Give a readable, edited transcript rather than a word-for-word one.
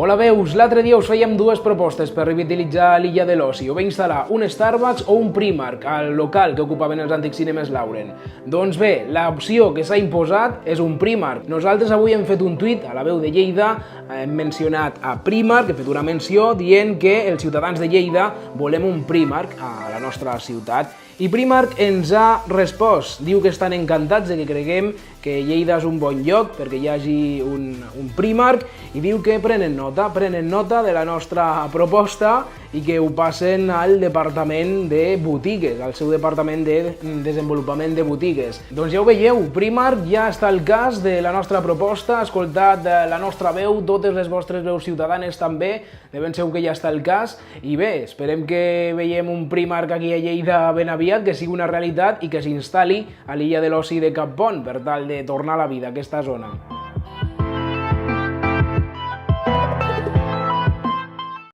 Hola, veus, l'altre dia us fèiem dues propostes per revitalitzar l'illa de l'Oci. O bé instal·lar un Starbucks o un Primark al local que ocupaven els antics cinemes Lauren. Doncs bé, l'opció que s'ha imposat és un Primark. Nosaltres avui hem fet un tuit a la veu de Lleida, hem mencionat a Primark, hem fet una menció dient que els ciutadans de Lleida volem un Primark a la nostra ciutat. I Primark ens ha respost, diu que estan encantats de que creguem que Lleida és un bon lloc perquè hi hagi un Primark i diu que prenen nota de la nostra proposta i que ho passen al departament de botigues, al seu departament de desenvolupament de botigues. Doncs ja ho veieu, Primark ja està al cas de la nostra proposta, ha escoltat la nostra veu, totes les vostres veus ciutadanes també, de ben segur que ja està al cas, i bé, esperem que veiem un Primark aquí a Lleida ben aviat, que sigui una realitat i que s'instal·li a l'illa de l'Oci de Cap Pont per tal de tornar a la vida a aquesta zona.